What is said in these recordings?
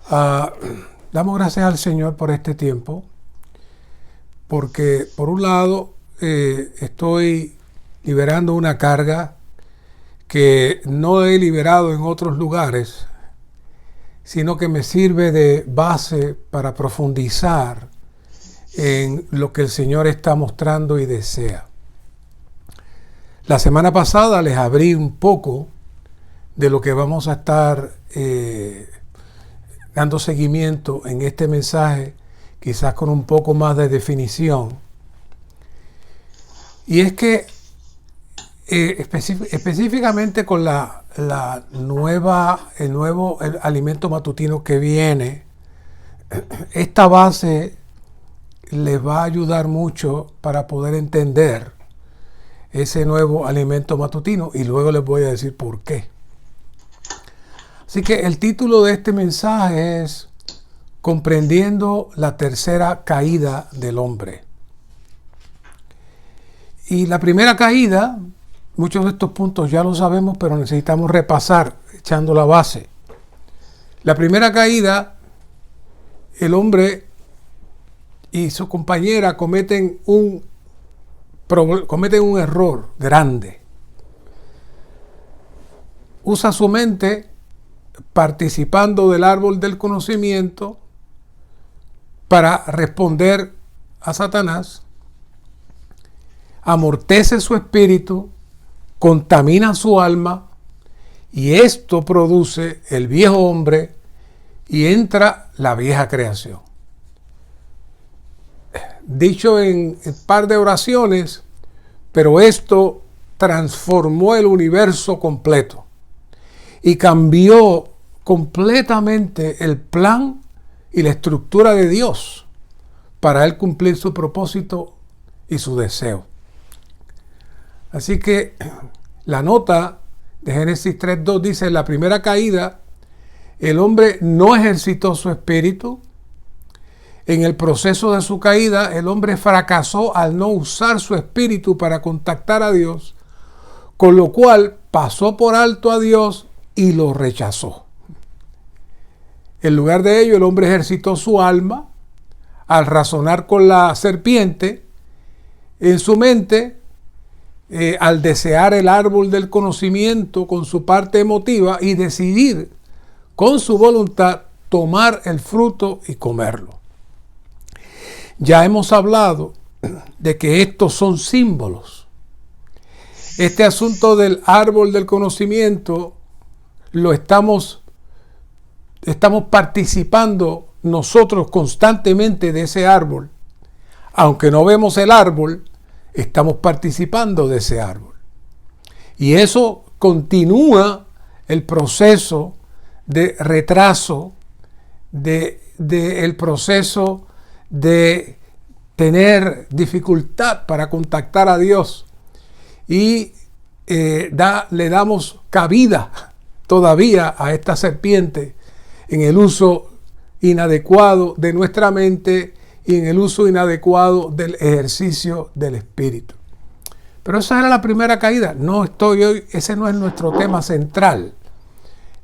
Ah, Damos gracias al Señor por este tiempo, porque por un lado estoy liberando una carga que no he liberado en otros lugares, sino que me sirve de base para profundizar en lo que el Señor está mostrando y desea. La semana pasada les abrí un poco de lo que vamos a estar dando seguimiento en este mensaje, quizás con un poco más de definición. Y es que específicamente con el nuevo alimento matutino que viene, esta base les va a ayudar mucho para poder entender ese nuevo alimento matutino, y luego les voy a decir por qué. Así que el título de este mensaje es Comprendiendo la tercera caída del hombre. Y la primera caída, muchos de estos puntos ya lo sabemos, pero necesitamos repasar echando la base. La primera caída, el hombre y su compañera cometen un error grande. Usa su mente participando del árbol del conocimiento para responder a Satanás, amortece su espíritu, contamina su alma, y esto produce el viejo hombre y entra la vieja creación. Dicho en un par de oraciones, pero esto transformó el universo completo y cambió completamente el plan y la estructura de Dios para él cumplir su propósito y su deseo. Así que la nota de Génesis 3:2 dice: en la primera caída, el hombre no ejercitó su espíritu. En el proceso de su caída, el hombre fracasó al no usar su espíritu para contactar a Dios, con lo cual pasó por alto a Dios y lo rechazó. En lugar de ello, el hombre ejercitó su alma al razonar con la serpiente en su mente, al desear el árbol del conocimiento con su parte emotiva y decidir con su voluntad tomar el fruto y comerlo. Ya hemos hablado de que estos son símbolos. Este asunto del árbol del conocimiento lo estamos participando nosotros constantemente de ese árbol. Aunque no vemos el árbol, estamos participando de ese árbol. Y eso continúa el proceso de retraso, el proceso de tener dificultad para contactar a Dios. Y le damos cabida todavía a esta serpiente en el uso inadecuado de nuestra mente y en el uso inadecuado del ejercicio del espíritu. Pero esa era la primera caída. Ese no es nuestro tema central.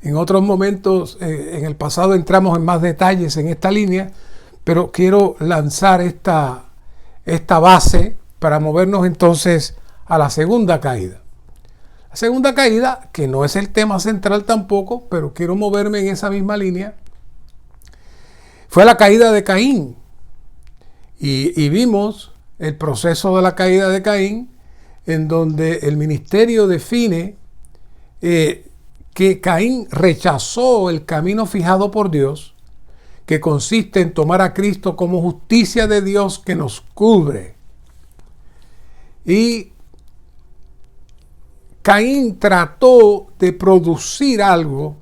En otros momentos, en el pasado, entramos en más detalles en esta línea, pero quiero lanzar esta base para movernos entonces a la segunda caída. La segunda caída, que no es el tema central tampoco, pero quiero moverme en esa misma línea, fue la caída de Caín. Y vimos el proceso de la caída de Caín, en donde el ministerio define que Caín rechazó el camino fijado por Dios, que consiste en tomar a Cristo como justicia de Dios que nos cubre. Y Caín trató de producir algo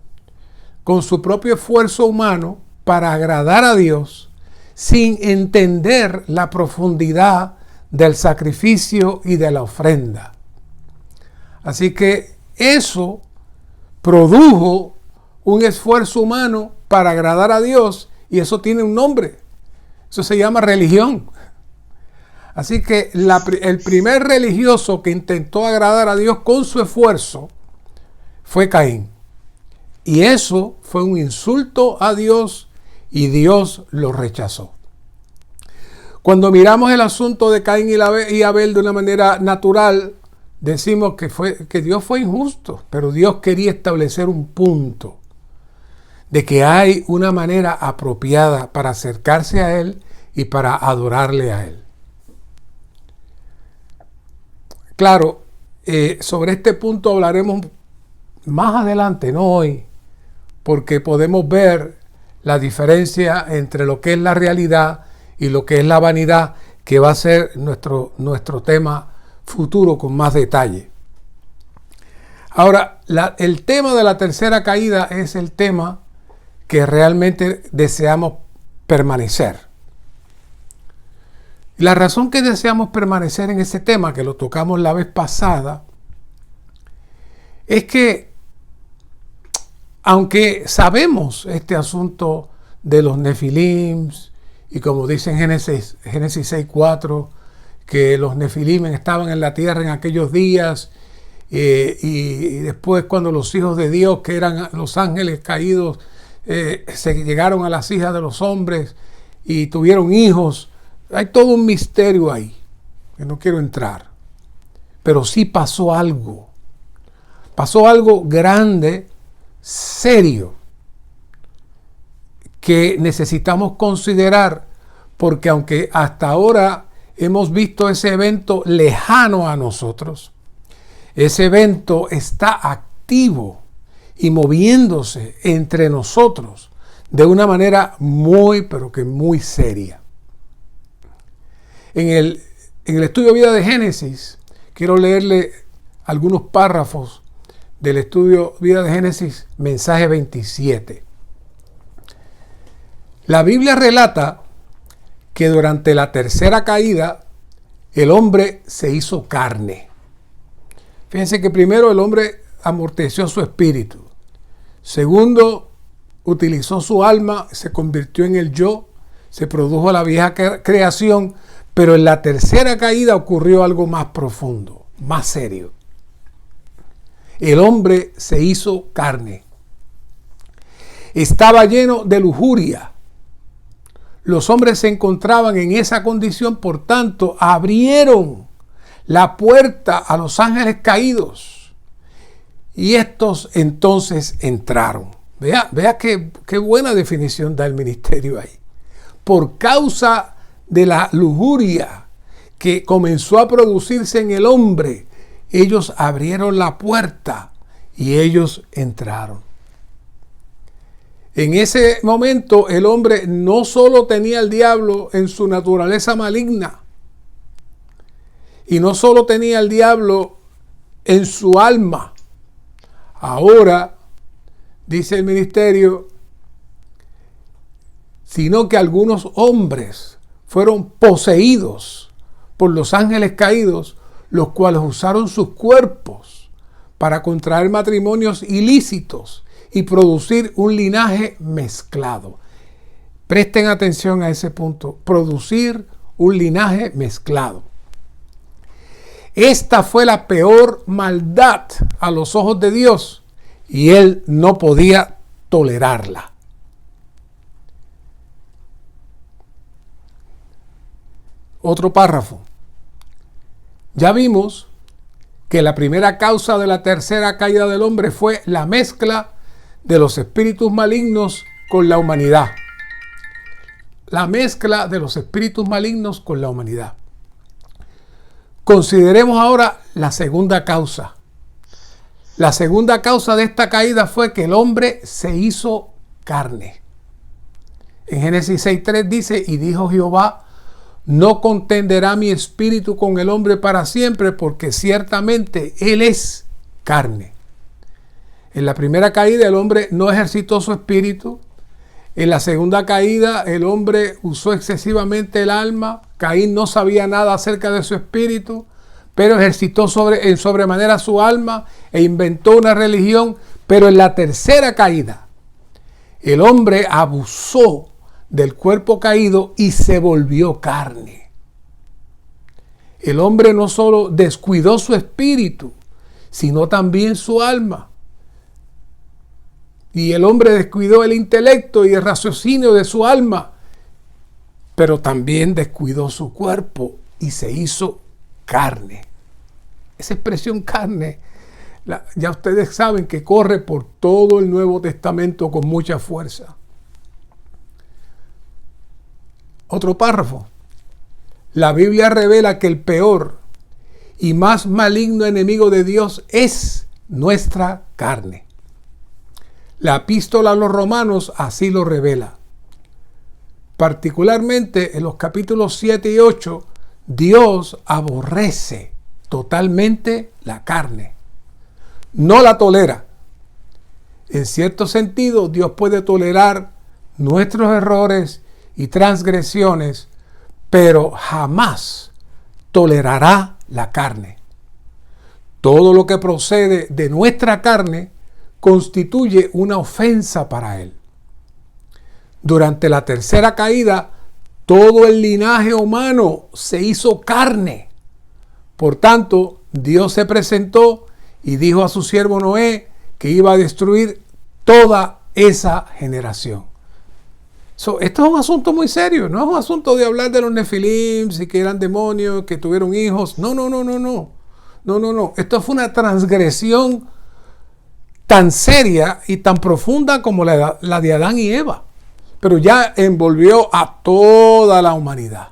con su propio esfuerzo humano para agradar a Dios, sin entender la profundidad del sacrificio y de la ofrenda. Así que eso produjo un esfuerzo humano para agradar a Dios, y eso tiene un nombre. Eso se llama religión. Así que el primer religioso que intentó agradar a Dios con su esfuerzo fue Caín. Y eso fue un insulto a Dios y Dios lo rechazó. Cuando miramos el asunto de Caín y Abel de una manera natural, decimos que Dios fue injusto, pero Dios quería establecer un punto de que hay una manera apropiada para acercarse a Él y para adorarle a Él. Claro, sobre este punto hablaremos más adelante, no hoy, porque podemos ver la diferencia entre lo que es la realidad y lo que es la vanidad, que va a ser nuestro tema futuro con más detalle. Ahora, el tema de la tercera caída es el tema que realmente deseamos permanecer. La razón que deseamos permanecer en ese tema, que lo tocamos la vez pasada, es que aunque sabemos este asunto de los Nefilim, y como dice en Génesis 6:4, que los Nefilim estaban en la tierra en aquellos días, y después cuando los hijos de Dios, que eran los ángeles caídos, se llegaron a las hijas de los hombres y tuvieron hijos. Hay todo un misterio ahí, que no quiero entrar. Pero sí pasó algo. Pasó algo grande, serio, que necesitamos considerar, porque aunque hasta ahora hemos visto ese evento lejano a nosotros, ese evento está activo y moviéndose entre nosotros de una manera muy, pero que muy seria. En el estudio de vida de Génesis, quiero leerle algunos párrafos del estudio vida de Génesis, mensaje 27. La Biblia relata que durante la tercera caída el hombre se hizo carne. Fíjense que primero el hombre amorteció su espíritu. Segundo, utilizó su alma, se convirtió en el yo, se produjo la vieja creación, pero en la tercera caída ocurrió algo más profundo, más serio. El hombre se hizo carne. Estaba lleno de lujuria. Los hombres se encontraban en esa condición, por tanto, abrieron la puerta a los ángeles caídos. Y estos entonces entraron. Vea qué buena definición da el ministerio ahí. Por causa de la lujuria que comenzó a producirse en el hombre, ellos abrieron la puerta y ellos entraron. En ese momento el hombre no solo tenía al diablo en su naturaleza maligna, y no solo tenía al diablo en su alma. Ahora, dice el ministerio, sino que algunos hombres fueron poseídos por los ángeles caídos, los cuales usaron sus cuerpos para contraer matrimonios ilícitos y producir un linaje mezclado. Presten atención a ese punto, producir un linaje mezclado. Esta fue la peor maldad a los ojos de Dios y Él no podía tolerarla. Otro párrafo. Ya vimos que la primera causa de la tercera caída del hombre fue la mezcla de los espíritus malignos con la humanidad. La mezcla de los espíritus malignos con la humanidad. Consideremos ahora la segunda causa. La segunda causa de esta caída fue que el hombre se hizo carne. En Génesis 6:3 dice, y dijo Jehová, no contenderá mi espíritu con el hombre para siempre, porque ciertamente él es carne. En la primera caída el hombre no ejercitó su espíritu. En la segunda caída el hombre usó excesivamente el alma. Caín no sabía nada acerca de su espíritu, pero ejercitó en sobremanera su alma e inventó una religión. Pero en la tercera caída el hombre abusó del cuerpo caído y se volvió carne. El hombre no solo descuidó su espíritu, sino también su alma. y el hombre descuidó el intelecto y el raciocinio de su alma, pero también descuidó su cuerpo y se hizo carne. Esa expresión carne, ya ustedes saben que corre por todo el Nuevo Testamento con mucha fuerza. Otro párrafo. La Biblia revela que el peor y más maligno enemigo de Dios es nuestra carne. La epístola a los Romanos así lo revela. Particularmente en los capítulos 7 y 8, Dios aborrece totalmente la carne. No la tolera. En cierto sentido, Dios puede tolerar nuestros errores y transgresiones, pero jamás tolerará la carne. Todo lo que procede de nuestra carne constituye una ofensa para Él. Durante la tercera caída, todo el linaje humano se hizo carne. Por tanto, Dios se presentó y dijo a su siervo Noé que iba a destruir toda esa generación. Esto es un asunto muy serio. No es un asunto de hablar de los nefilim, si que eran demonios, que tuvieron hijos. No. Esto fue una transgresión tan seria y tan profunda como la de Adán y Eva. Pero ya envolvió a toda la humanidad.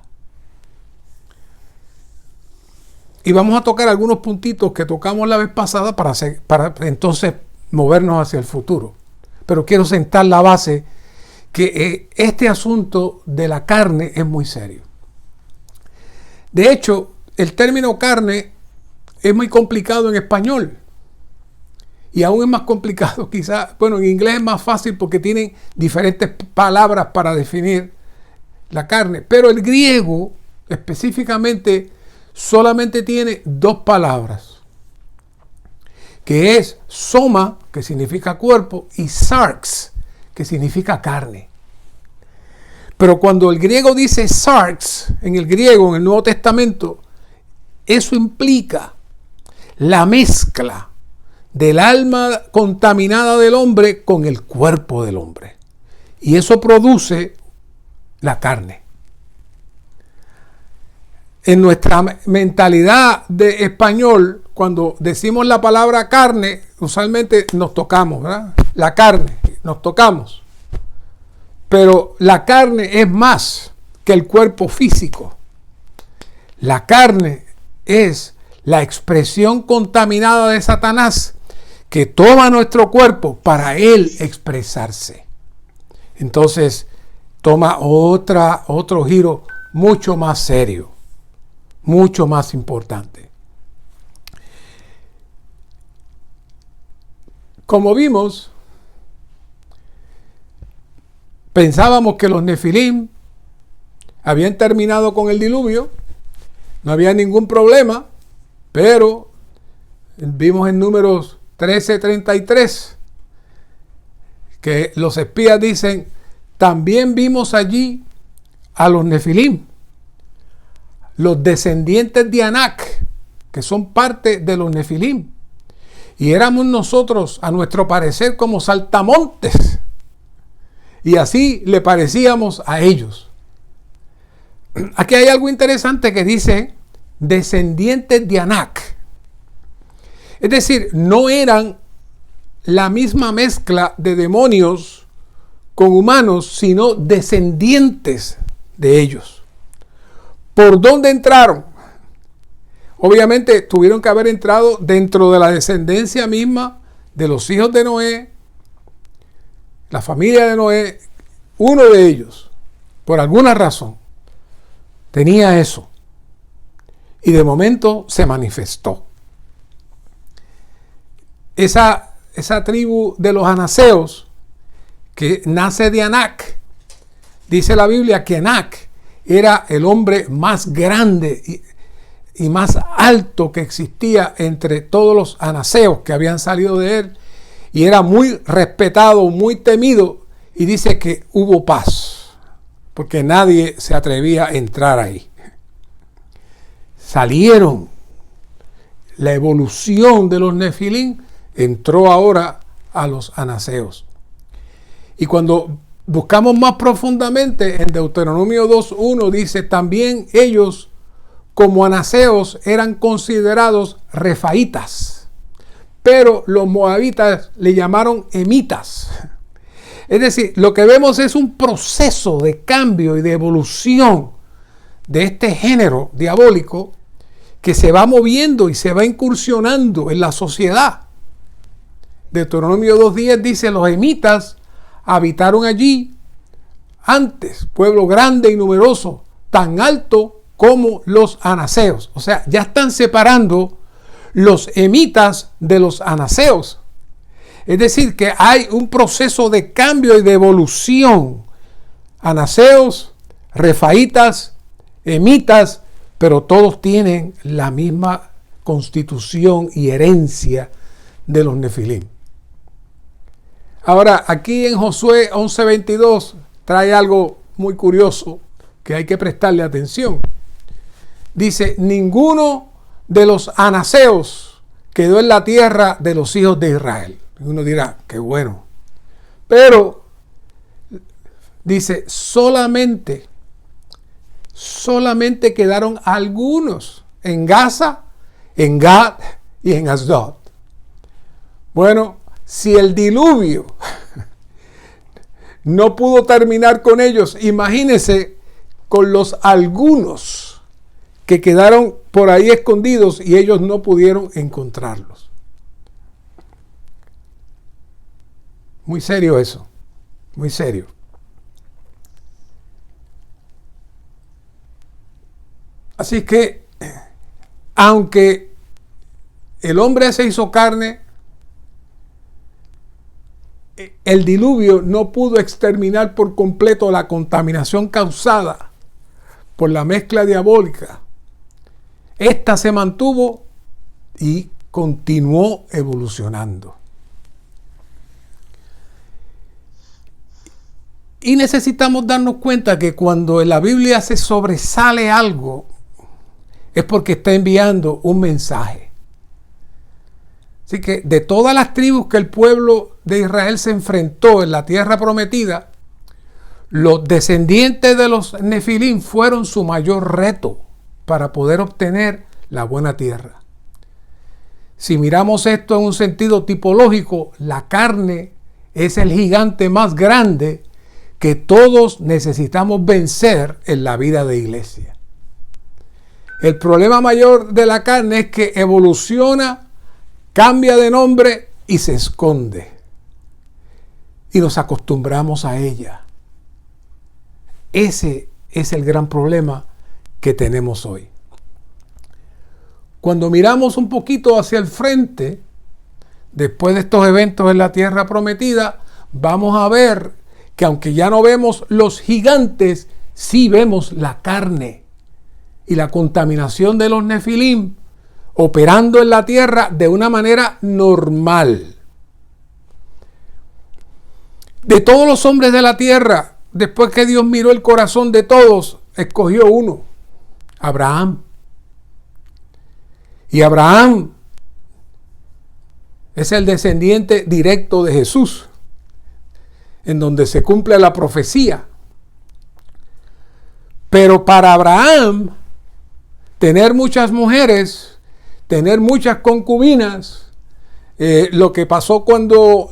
Y vamos a tocar algunos puntitos que tocamos la vez pasada para entonces movernos hacia el futuro. Pero quiero sentar la base que este asunto de la carne es muy serio. De hecho, el término carne es muy complicado en español. Y aún es más complicado quizás, en inglés es más fácil porque tienen diferentes palabras para definir la carne. Pero el griego específicamente solamente tiene dos palabras, que es soma, que significa cuerpo, y sarx, que significa carne. Pero cuando el griego dice sarx, en el griego, en el Nuevo Testamento, eso implica la mezcla del alma contaminada del hombre con el cuerpo del hombre. Y eso produce la carne. En nuestra mentalidad de español, cuando decimos la palabra carne, usualmente nos tocamos, ¿verdad? La carne, nos tocamos. Pero la carne es más que el cuerpo físico. La carne es la expresión contaminada de Satanás que toma nuestro cuerpo para él expresarse. Entonces toma otro giro mucho más serio, mucho más importante. Como vimos, pensábamos que los nefilim habían terminado con el diluvio, no había ningún problema, pero vimos en Números 13:33 que los espías dicen: también vimos allí a los nefilim, los descendientes de Anak, que son parte de los nefilim, y éramos nosotros, a nuestro parecer, como saltamontes, y así le parecíamos a ellos. Aquí hay algo interesante que dice descendientes de Anak. Es decir, no eran la misma mezcla de demonios con humanos, sino descendientes de ellos. ¿Por dónde entraron? Obviamente tuvieron que haber entrado dentro de la descendencia misma de los hijos de Noé, la familia de Noé. Uno de ellos, por alguna razón, tenía eso. Y de momento se manifestó. Esa tribu de los anaseos, que nace de Anak, dice la Biblia que Anak era el hombre más grande y más alto que existía entre todos los anaseos que habían salido de él, y era muy respetado, muy temido, y dice que hubo paz, porque nadie se atrevía a entrar ahí. Salieron. La evolución de los nefilim entró ahora a los anaseos. Y cuando buscamos más profundamente, en Deuteronomio 2:1 dice, también ellos como anaseos eran considerados refaitas, pero los moabitas le llamaron emitas. Es decir, lo que vemos es un proceso de cambio y de evolución de este género diabólico que se va moviendo y se va incursionando en la sociedad. Deuteronomio 2:10 dice, los emitas habitaron allí antes, pueblo grande y numeroso, tan alto como los anaseos. O sea, ya están separando los emitas de los anaseos. Es decir, que hay un proceso de cambio y de evolución. Anaseos, refaitas, emitas, pero todos tienen la misma constitución y herencia de los nefilim. Ahora, aquí en Josué 11:22 trae algo muy curioso que hay que prestarle atención. Dice, ninguno de los anaseos quedó en la tierra de los hijos de Israel. Y uno dirá, qué bueno. Pero, dice, solamente quedaron algunos en Gaza, en Gad y en Asdod. Bueno, si el diluvio no pudo terminar con ellos, imagínense con los algunos que quedaron por ahí escondidos y ellos no pudieron encontrarlos. Muy serio eso, muy serio. Así que, aunque el hombre se hizo carne, el diluvio no pudo exterminar por completo la contaminación causada por la mezcla diabólica. Esta se mantuvo y continuó evolucionando. Y necesitamos darnos cuenta que cuando en la Biblia se sobresale algo, es porque está enviando un mensaje. Así que de todas las tribus que el pueblo de Israel se enfrentó en la tierra prometida, los descendientes de los nefilim fueron su mayor reto para poder obtener la buena tierra. Si miramos esto en un sentido tipológico, la carne es el gigante más grande que todos necesitamos vencer en la vida de iglesia. El problema mayor de la carne es que evoluciona, cambia de nombre y se esconde. Y nos acostumbramos a ella. Ese es el gran problema que tenemos hoy. Cuando miramos un poquito hacia el frente, después de estos eventos en la tierra prometida, vamos a ver que aunque ya no vemos los gigantes, sí vemos la carne y la contaminación de los nefilim operando en la tierra de una manera normal. De todos los hombres de la tierra, después que Dios miró el corazón de todos, escogió uno, Abraham. Y Abraham es el descendiente directo de Jesús, en donde se cumple la profecía. Pero para Abraham, tener muchas mujeres, tener muchas concubinas, lo que pasó cuando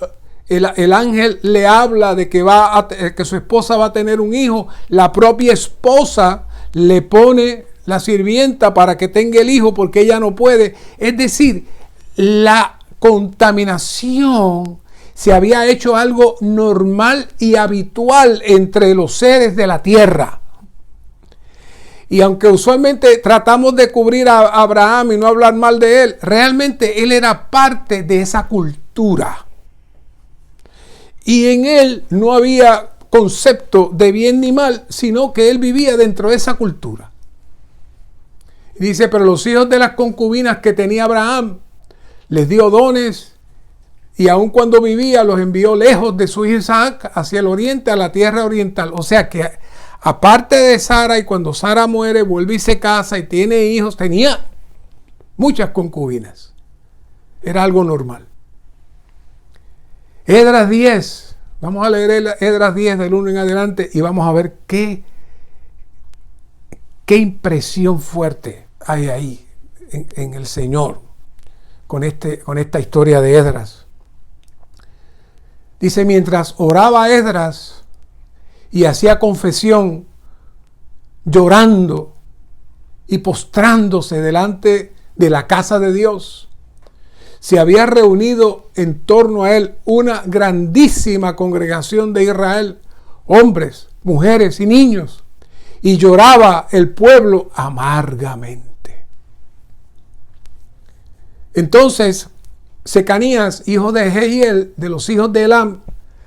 el ángel le habla de que su esposa va a tener un hijo, la propia esposa le pone la sirvienta para que tenga el hijo porque ella no puede. Es decir, la contaminación se había hecho algo normal y habitual entre los seres de la tierra. Y aunque usualmente tratamos de cubrir a Abraham y no hablar mal de él, realmente él era parte de esa cultura. Y en él no había concepto de bien ni mal, sino que él vivía dentro de esa cultura. Y dice, pero los hijos de las concubinas que tenía Abraham, les dio dones, y aun cuando vivía los envió lejos de su hijo Isaac, hacia el oriente, a la tierra oriental. O sea que aparte de Sara, y cuando Sara muere, vuelve y se casa y tiene hijos, tenía muchas concubinas. Era algo normal. Esdras 10, Vamos a leer Esdras 10 del 1 en adelante y vamos a ver qué impresión fuerte hay ahí en el Señor con esta historia de Esdras. Dice, mientras oraba Esdras y hacía confesión, llorando y postrándose delante de la casa de Dios, se había reunido en torno a él una grandísima congregación de Israel, hombres, mujeres y niños, y lloraba el pueblo amargamente. Entonces Secanías, hijo de Jehiel, de los hijos de Elam,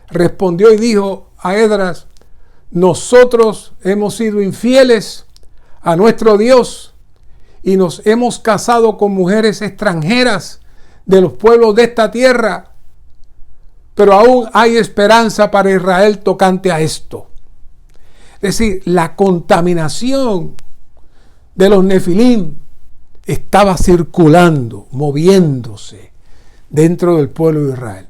respondió y dijo a Esdras, nosotros hemos sido infieles a nuestro Dios y nos hemos casado con mujeres extranjeras de los pueblos de esta tierra, pero aún hay esperanza para Israel tocante a esto. Es decir, la contaminación de los nefilim estaba circulando, moviéndose dentro del pueblo de Israel.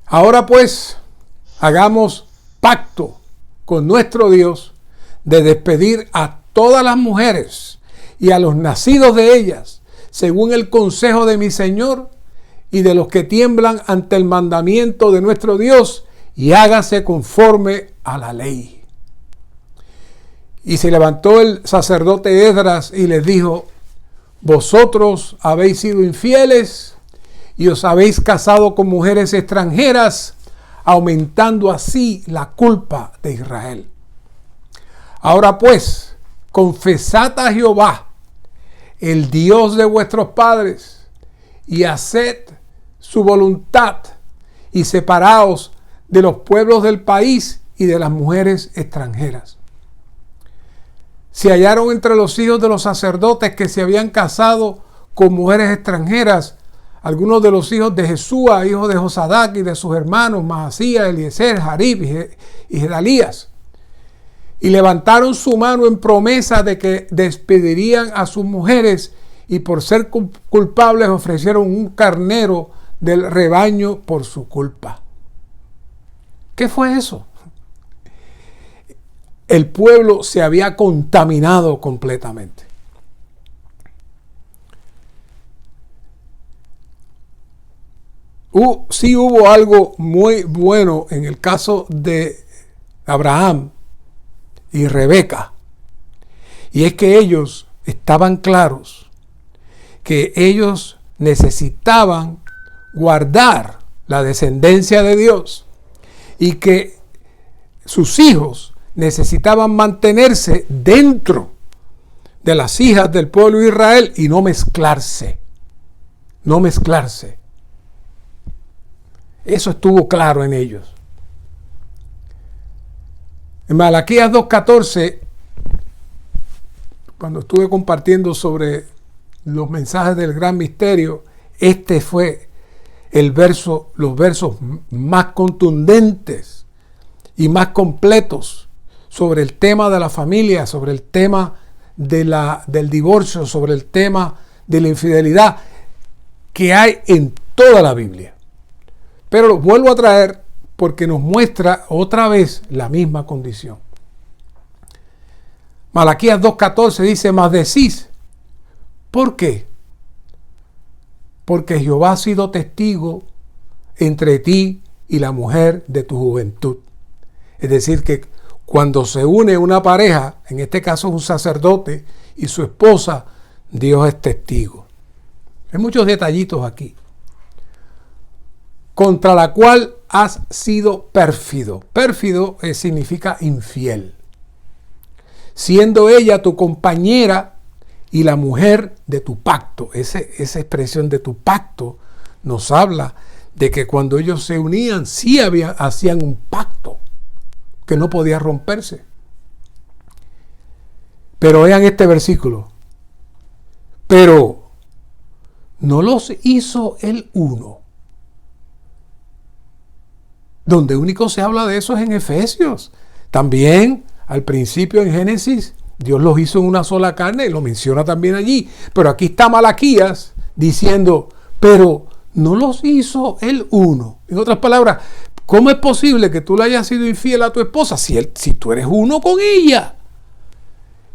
Ahora pues, hagamos pacto con nuestro Dios de despedir a todas las mujeres y a los nacidos de ellas, según el consejo de mi Señor y de los que tiemblan ante el mandamiento de nuestro Dios, y hágase conforme a la ley. Y se levantó el sacerdote Esdras y les dijo, vosotros habéis sido infieles y os habéis casado con mujeres extranjeras, aumentando así la culpa de Israel. Ahora pues, confesad a Jehová, el Dios de vuestros padres, y haced su voluntad, y separaos de los pueblos del país y de las mujeres extranjeras. Se hallaron entre los hijos de los sacerdotes que se habían casado con mujeres extranjeras, algunos de los hijos de Jesúa, hijo de Josadac, y de sus hermanos Maasías, Eliezer, Jarib y Gedalías. Y levantaron su mano en promesa de que despedirían a sus mujeres, y por ser culpables ofrecieron un carnero del rebaño por su culpa. ¿Qué fue eso? El pueblo se había contaminado completamente. Sí hubo algo muy bueno en el caso de Abraham y Rebeca, y es que ellos estaban claros que ellos necesitaban guardar la descendencia de Dios y que sus hijos necesitaban mantenerse dentro de las hijas del pueblo de Israel y no mezclarse. No mezclarse. Eso estuvo claro en ellos. En Malaquías 2:14, cuando estuve compartiendo sobre los mensajes del gran misterio, este fue los versos más contundentes y más completos sobre el tema de la familia, sobre el tema del divorcio, sobre el tema de la infidelidad que hay en toda la Biblia. Pero lo vuelvo a traer porque nos muestra otra vez la misma condición. Malaquías 2:14 dice, mas decís, ¿por qué? Porque Jehová ha sido testigo entre ti y la mujer de tu juventud. Es decir, que cuando se une una pareja, en este caso un sacerdote y su esposa, Dios es testigo. Hay muchos detallitos aquí. Contra la cual has sido pérfido. Pérfido significa infiel. Siendo ella tu compañera y la mujer de tu pacto. Esa expresión de tu pacto nos habla de que cuando ellos se unían, sí hacían un pacto que no podía romperse. Pero vean este versículo. Pero no los hizo el uno. Donde único se habla de eso es en Efesios. También al principio en Génesis, Dios los hizo en una sola carne y lo menciona también allí. Pero aquí está Malaquías diciendo, pero no los hizo el uno. En otras palabras, ¿cómo es posible que tú le hayas sido infiel a tu esposa si tú eres uno con ella?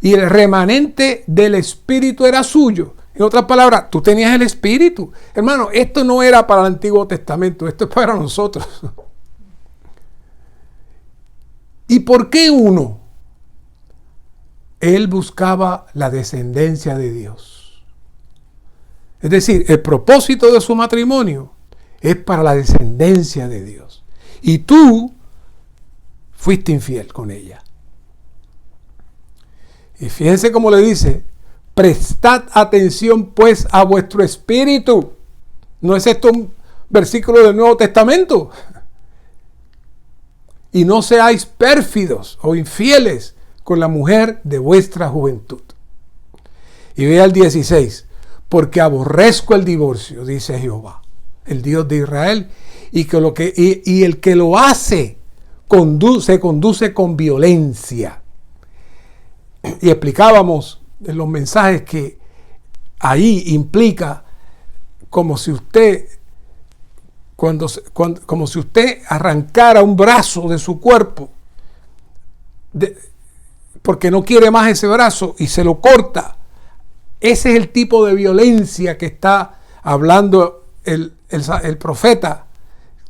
Y el remanente del espíritu era suyo. En otras palabras, tú tenías el espíritu. Hermano, esto no era para el Antiguo Testamento, esto es para nosotros. ¿Y por qué uno? Él buscaba la descendencia de Dios. Es decir, el propósito de su matrimonio es para la descendencia de Dios. Y tú fuiste infiel con ella. Y fíjense cómo le dice, prestad atención pues a vuestro espíritu. ¿No es esto un versículo del Nuevo Testamento? Y no seáis pérfidos o infieles con la mujer de vuestra juventud. Y vea el 16, porque aborrezco el divorcio, dice Jehová, el Dios de Israel, y el que lo hace se conduce con violencia. Y explicábamos en los mensajes que ahí implica como si usted como si usted arrancara un brazo de su cuerpo porque no quiere más ese brazo y se lo corta. Ese es el tipo de violencia que está hablando el profeta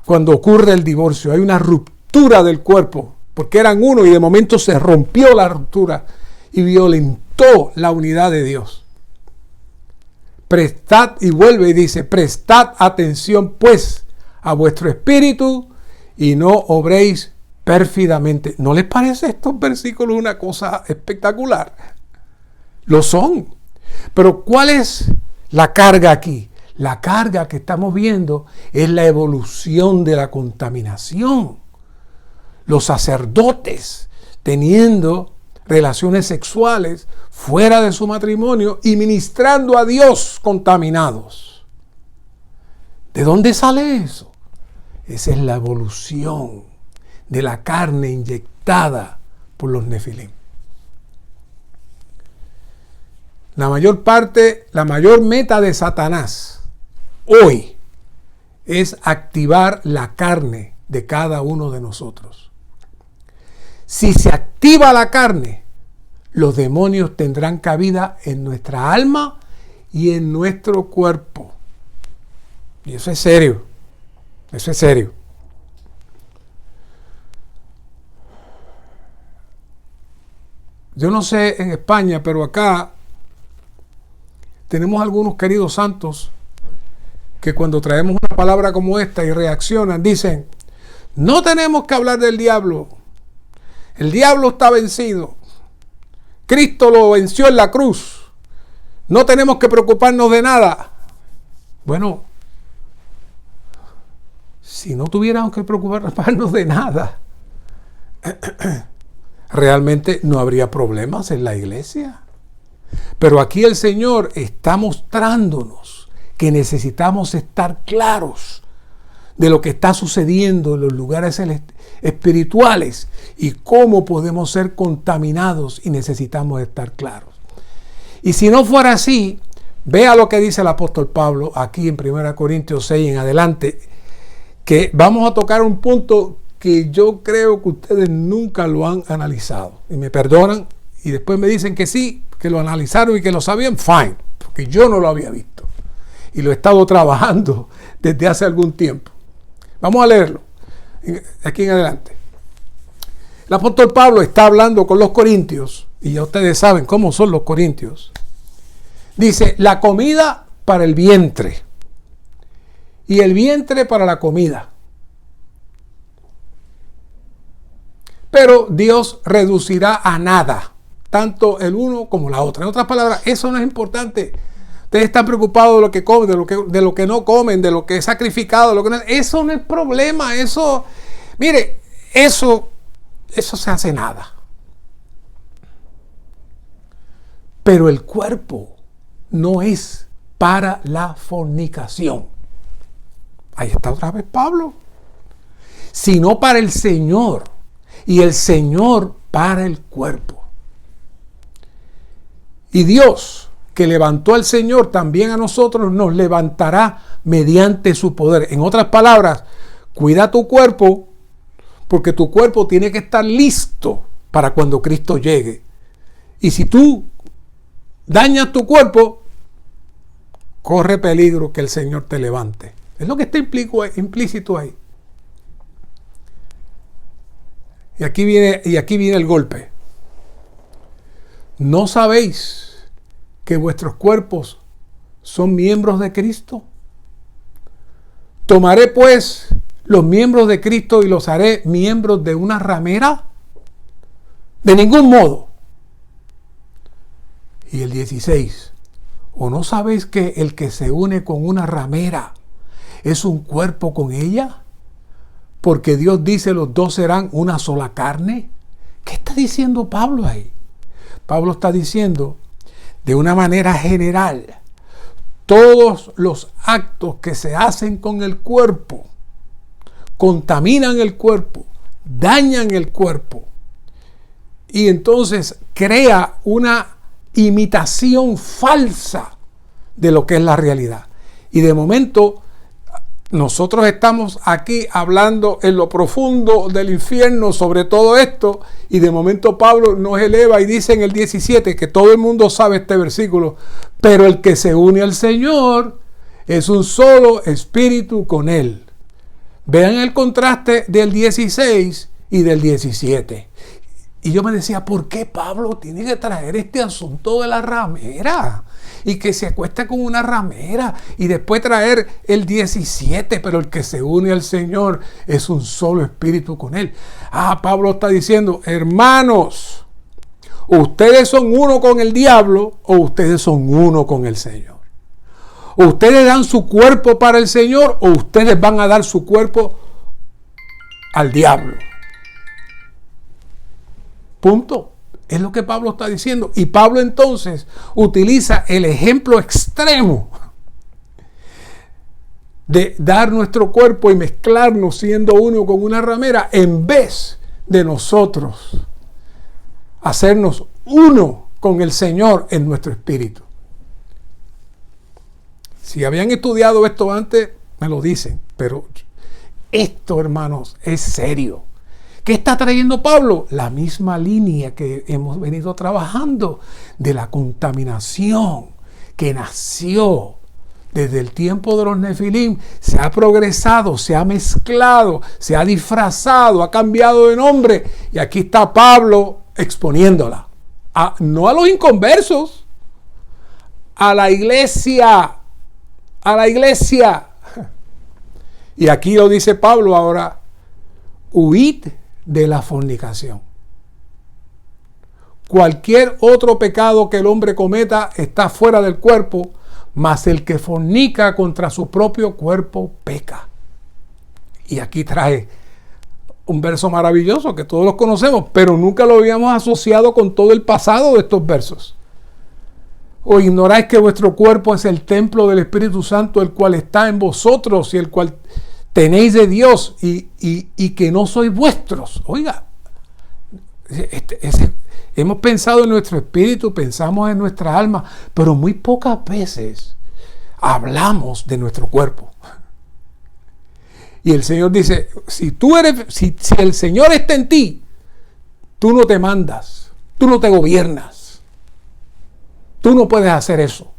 cuando ocurre el divorcio. Hay una ruptura del cuerpo porque eran uno y de momento se rompió la ruptura y violentó la unidad de Dios. Prestad, y vuelve y dice, prestad atención pues a vuestro espíritu y no obréis pérfidamente. ¿No les parece estos versículos una cosa espectacular? Lo son. Pero ¿cuál es la carga aquí? La carga que estamos viendo es la evolución de la contaminación. Los sacerdotes teniendo relaciones sexuales fuera de su matrimonio y ministrando a Dios contaminados. ¿De dónde sale eso? Esa es la evolución de la carne inyectada por los nefilim. La mayor meta de Satanás hoy es activar la carne de cada uno de nosotros. Si se activa la carne, los demonios tendrán cabida en nuestra alma y en nuestro cuerpo. Y eso es serio. Eso es serio. Yo no sé en España, pero acá tenemos algunos queridos santos que cuando traemos una palabra como esta y reaccionan, dicen, no tenemos que hablar del diablo. El diablo está vencido. Cristo lo venció en la cruz. No tenemos que preocuparnos de nada. Bueno, si no tuviéramos que preocuparnos de nada, realmente no habría problemas en la iglesia. Pero aquí el Señor está mostrándonos que necesitamos estar claros de lo que está sucediendo en los lugares espirituales y cómo podemos ser contaminados y necesitamos estar claros. Y si no fuera así, vea lo que dice el apóstol Pablo aquí en 1 Corintios 6 en adelante, que vamos a tocar un punto que yo creo que ustedes nunca lo han analizado. Y me perdonan y después me dicen que sí, que lo analizaron y que lo sabían, fine, porque yo no lo había visto. Y lo he estado trabajando desde hace algún tiempo. Vamos a leerlo, aquí en adelante. El apóstol Pablo está hablando con los corintios, y ya ustedes saben cómo son los corintios. Dice, la comida para el vientre, y el vientre para la comida. Pero Dios reducirá a nada, tanto el uno como la otra. En otras palabras, eso no es importante. Ustedes están preocupados de lo que comen, de lo que no comen, de lo que es sacrificado, de lo que no, eso no es problema. Eso, mire, eso se hace nada. Pero el cuerpo no es para la fornicación. Ahí está otra vez Pablo. Sino para el Señor. Y el Señor para el cuerpo. Y Dios que levantó al Señor, también a nosotros nos levantará mediante su poder. En otras palabras, cuida tu cuerpo, porque tu cuerpo tiene que estar listo para cuando Cristo llegue. Y si tú dañas tu cuerpo, corre peligro que el Señor te levante. Es lo que está implícito ahí. Y aquí viene el golpe. ¿No sabéis que vuestros cuerpos son miembros de Cristo? ¿Tomaré pues los miembros de Cristo y los haré miembros de una ramera? De ningún modo. Y el 16. ¿O no sabéis que el que se une con una ramera es un cuerpo con ella? Porque Dios dice, los dos serán una sola carne. ¿Qué está diciendo Pablo ahí? Pablo está diciendo, de una manera general, todos los actos que se hacen con el cuerpo contaminan el cuerpo, dañan el cuerpo, y entonces crea una imitación falsa de lo que es la realidad. Y de momento nosotros estamos aquí hablando en lo profundo del infierno sobre todo esto, y de momento Pablo nos eleva y dice en el 17, que todo el mundo sabe este versículo, pero el que se une al Señor es un solo espíritu con Él. Vean el contraste del 16 y del 17. Y yo me decía, ¿por qué Pablo tiene que traer este asunto de la ramera? Y que se acuesta con una ramera y después traer el 17, pero el que se une al Señor es un solo espíritu con Él. Pablo está diciendo, hermanos, ustedes son uno con el diablo o ustedes son uno con el Señor. Ustedes dan su cuerpo para el Señor o ustedes van a dar su cuerpo al diablo. Punto. Es lo que Pablo está diciendo. Y Pablo entonces utiliza el ejemplo extremo de dar nuestro cuerpo y mezclarnos siendo uno con una ramera, en vez de nosotros hacernos uno con el Señor en nuestro espíritu. Si habían estudiado esto antes, me lo dicen, pero esto, hermanos, es serio. ¿Qué está trayendo Pablo? La misma línea que hemos venido trabajando de la contaminación que nació desde el tiempo de los Nefilim. Se ha progresado, se ha mezclado, se ha disfrazado, ha cambiado de nombre. Y aquí está Pablo exponiéndola. No a los inconversos, a la iglesia. A la iglesia. Y aquí lo dice Pablo ahora: huid de la fornicación. Cualquier otro pecado que el hombre cometa está fuera del cuerpo, mas el que fornica contra su propio cuerpo peca. Y aquí trae un verso maravilloso que todos los conocemos, pero nunca lo habíamos asociado con todo el pasado de estos versos. ¿O ignoráis que vuestro cuerpo es el templo del Espíritu Santo, el cual está en vosotros y el cual tenéis de Dios y que no sois vuestros? Oiga, hemos pensado en nuestro espíritu, pensamos en nuestra alma, pero muy pocas veces hablamos de nuestro cuerpo. Y el Señor dice, si el Señor está en ti, tú no te mandas, tú no te gobiernas, tú no puedes hacer eso.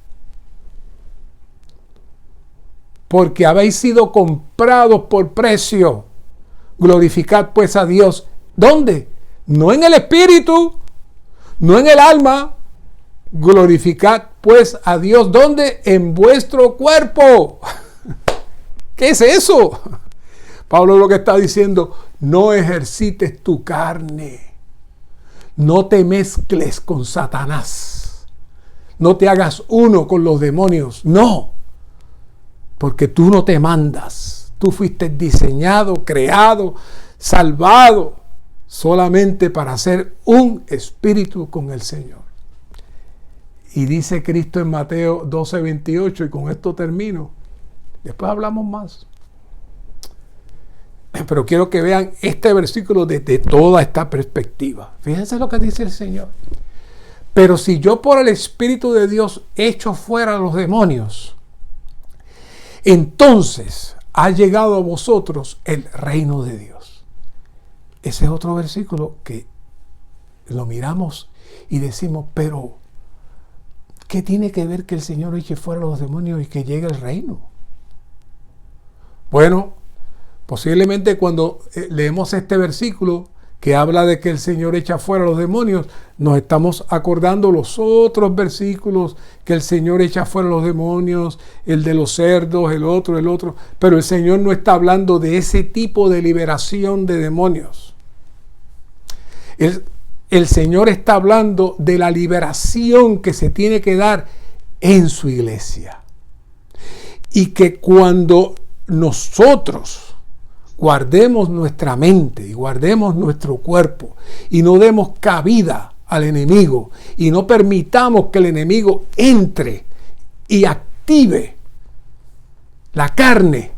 Porque habéis sido comprados por precio. Glorificad pues a Dios. ¿Dónde? No en el espíritu, no en el alma. Glorificad pues a Dios. ¿Dónde? En vuestro cuerpo. ¿Qué es eso? Pablo lo que está diciendo, no ejercites tu carne. No te mezcles con Satanás. No te hagas uno con los demonios. No. Porque tú no te mandas. Tú fuiste diseñado, creado, salvado solamente para ser un espíritu con el Señor. Y dice Cristo en Mateo 12:28, y con esto termino. Después hablamos más. Pero quiero que vean este versículo desde toda esta perspectiva. Fíjense lo que dice el Señor. Pero si yo por el Espíritu de Dios echo fuera a los demonios, entonces ha llegado a vosotros el reino de Dios. Ese es otro versículo que lo miramos y decimos, pero ¿qué tiene que ver que el Señor eche fuera a los demonios y que llegue el reino? Bueno, posiblemente cuando leemos este versículo que habla de que el Señor echa fuera a los demonios, nos estamos acordando los otros versículos que el Señor echa fuera a los demonios, el de los cerdos, el otro, pero el Señor no está hablando de ese tipo de liberación de demonios. El Señor está hablando de la liberación que se tiene que dar en su iglesia. Y que cuando nosotros guardemos nuestra mente y guardemos nuestro cuerpo y no demos cabida al enemigo y no permitamos que el enemigo entre y active la carne,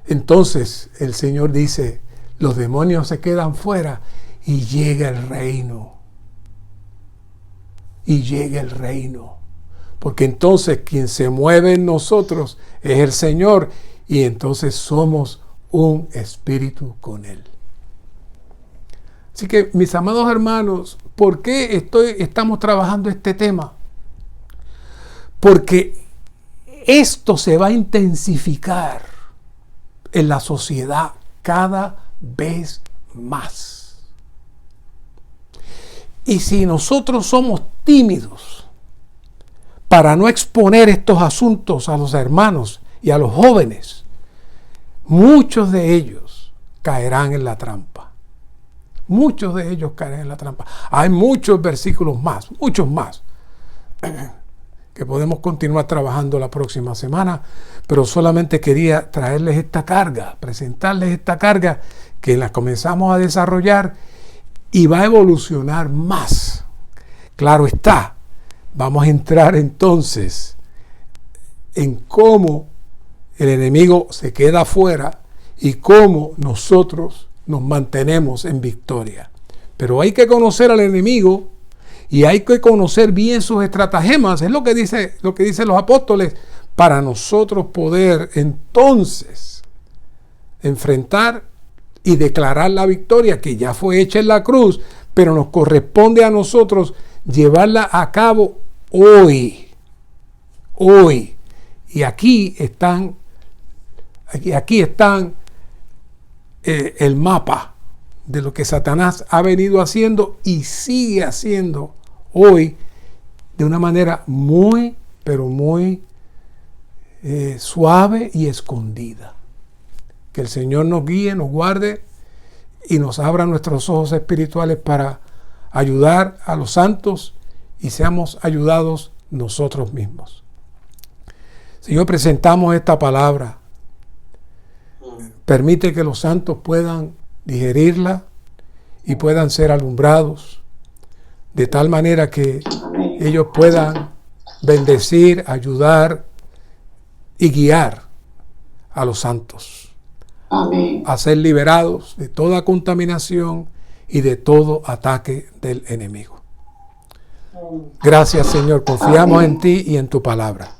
entonces el Señor dice, los demonios se quedan fuera y llega el reino. Y llega el reino. Porque entonces quien se mueve en nosotros es el Señor y entonces somos un espíritu con Él. Así que, mis amados hermanos, ¿por qué estamos trabajando este tema? Porque esto se va a intensificar en la sociedad cada vez más. Y si nosotros somos tímidos para no exponer estos asuntos a los hermanos y a los jóvenes, muchos de ellos caerán en la trampa. Muchos de ellos caerán en la trampa. Hay muchos versículos más, muchos más, que podemos continuar trabajando la próxima semana, pero solamente quería traerles esta carga, presentarles esta carga que la comenzamos a desarrollar y va a evolucionar más. Claro está, vamos a entrar entonces en cómo el enemigo se queda afuera y cómo nosotros nos mantenemos en victoria. Pero hay que conocer al enemigo y hay que conocer bien sus estratagemas. Es lo que dicen los apóstoles, para nosotros poder entonces enfrentar y declarar la victoria que ya fue hecha en la cruz, pero nos corresponde a nosotros llevarla a cabo hoy. Hoy. Y aquí están el mapa de lo que Satanás ha venido haciendo y sigue haciendo hoy de una manera muy, pero muy suave y escondida. Que el Señor nos guíe, nos guarde y nos abra nuestros ojos espirituales para ayudar a los santos y seamos ayudados nosotros mismos. Señor, presentamos esta palabra. Permite que los santos puedan digerirla y puedan ser alumbrados de tal manera que ellos puedan bendecir, ayudar y guiar a los santos. Amén. A ser liberados de toda contaminación y de todo ataque del enemigo. Gracias, Señor. Confiamos en ti y en tu palabra.